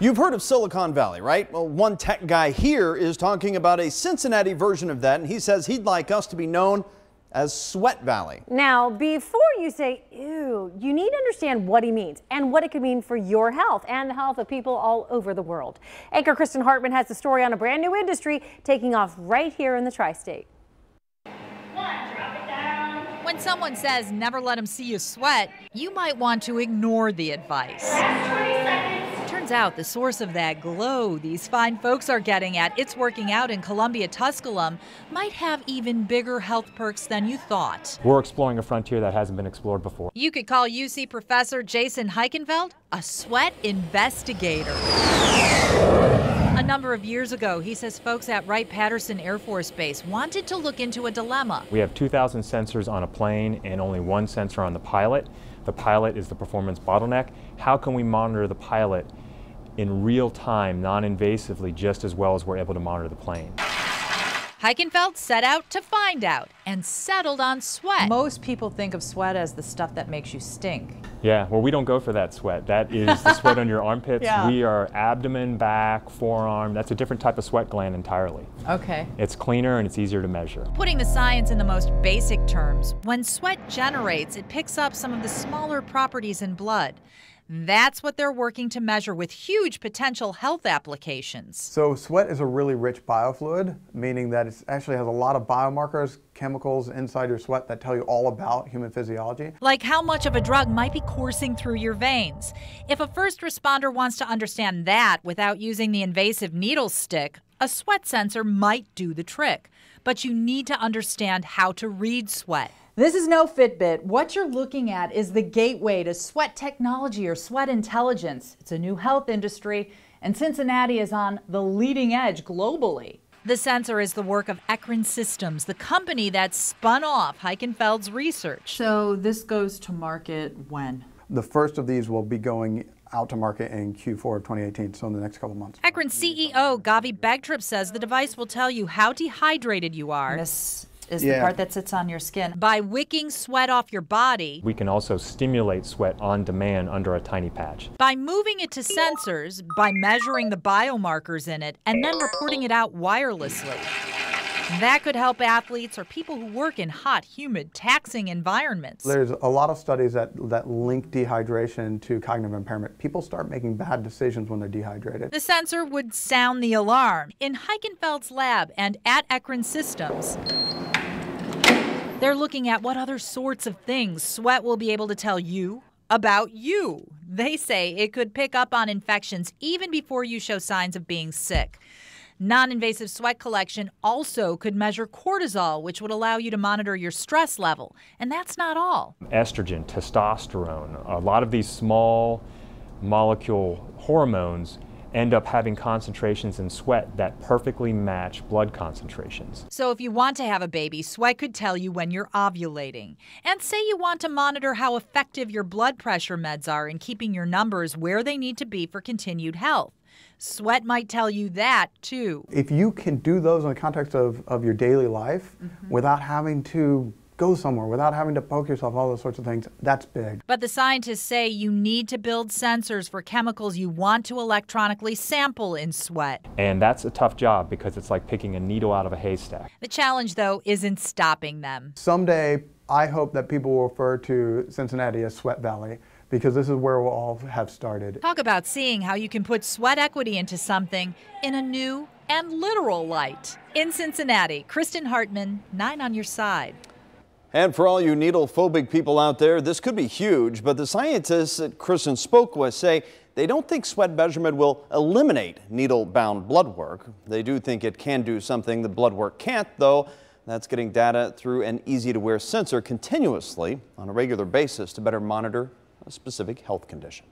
You've heard of Silicon Valley, right? Well, one tech guy here is talking about a Cincinnati version of that, and he says he'd like us to be known as Sweat Valley. Now, before you say, ew, you need to understand what he means and what it could mean for your health and the health of people all over the world. Anchor Kristen Hartman has the story on a brand new industry taking off right here in the tri-state. When someone says never let them see you sweat, you might want to ignore the advice. Turns out the source of that glow these fine folks are getting at It's Working Out in Columbia, Tusculum, might have even bigger health perks than you thought. We're exploring a frontier that hasn't been explored before. You could call UC professor Jason Heikenfeld a sweat investigator. A number of years ago, he says folks at Wright-Patterson Air Force Base wanted to look into a dilemma. We have 2,000 sensors on a plane and only one sensor on the pilot. The pilot is the performance bottleneck. How can we monitor the pilot in real time, non-invasively, just as well as we're able to monitor the plane? Heikenfeld set out to find out and settled on sweat. Most people think of sweat as the stuff that makes you stink. Yeah, well, we don't go for that sweat. That is the sweat on your armpits. Yeah. We are abdomen, back, forearm. That's a different type of sweat gland entirely. Okay. It's cleaner and it's easier to measure. Putting the science in the most basic terms, when sweat generates, it picks up some of the smaller properties in blood. That's what they're working to measure with huge potential health applications. So sweat is a really rich biofluid, meaning that it actually has a lot of biomarkers, chemicals inside your sweat that tell you all about human physiology. Like how much of a drug might be coursing through your veins. If a first responder wants to understand that without using the invasive needle stick, a sweat sensor might do the trick. But you need to understand how to read sweat. This is no Fitbit. What you're looking at is the gateway to sweat technology or sweat intelligence. It's a new health industry, and Cincinnati is on the leading edge globally. The sensor is the work of Ekron Systems, the company that spun off Heikenfeld's research. So this goes to market when? The first of these will be going out to market in Q4 of 2018, so in the next couple months. Ekron CEO Gavi Begtrip says the device will tell you how dehydrated you are. This is the part that sits on your skin. By wicking sweat off your body. We can also stimulate sweat on demand under a tiny patch. By moving it to sensors, by measuring the biomarkers in it, and then reporting it out wirelessly. That could help athletes or people who work in hot, humid, taxing environments. There's a lot of studies that link dehydration to cognitive impairment. People start making bad decisions when they're dehydrated. The sensor would sound the alarm. In Heikenfeld's lab and at Ekron Systems, they're looking at what other sorts of things sweat will be able to tell you about you. They say it could pick up on infections even before you show signs of being sick. Non-invasive sweat collection also could measure cortisol, which would allow you to monitor your stress level. And that's not all. Estrogen, testosterone, a lot of these small molecule hormones end up having concentrations in sweat that perfectly match blood concentrations. So if you want to have a baby, sweat could tell you when you're ovulating. And say you want to monitor how effective your blood pressure meds are in keeping your numbers where they need to be for continued health. Sweat might tell you that, too. If you can do those in the context of your daily life without having to go somewhere, without having to poke yourself, all those sorts of things, that's big. But the scientists say you need to build sensors for chemicals you want to electronically sample in sweat. And that's a tough job because it's like picking a needle out of a haystack. The challenge, though, isn't stopping them. Someday, I hope that people will refer to Cincinnati as Sweat Valley, because this is where we'll all have started. Talk about seeing how you can put sweat equity into something in a new and literal light. In Cincinnati, Kristen Hartman, 9 on your side. And for all you needle-phobic people out there, this could be huge, but the scientists that Kristen spoke with say they don't think sweat measurement will eliminate needle-bound blood work. They do think it can do something the blood work can't, though. That's getting data through an easy-to-wear sensor continuously on a regular basis to better monitor a specific health condition.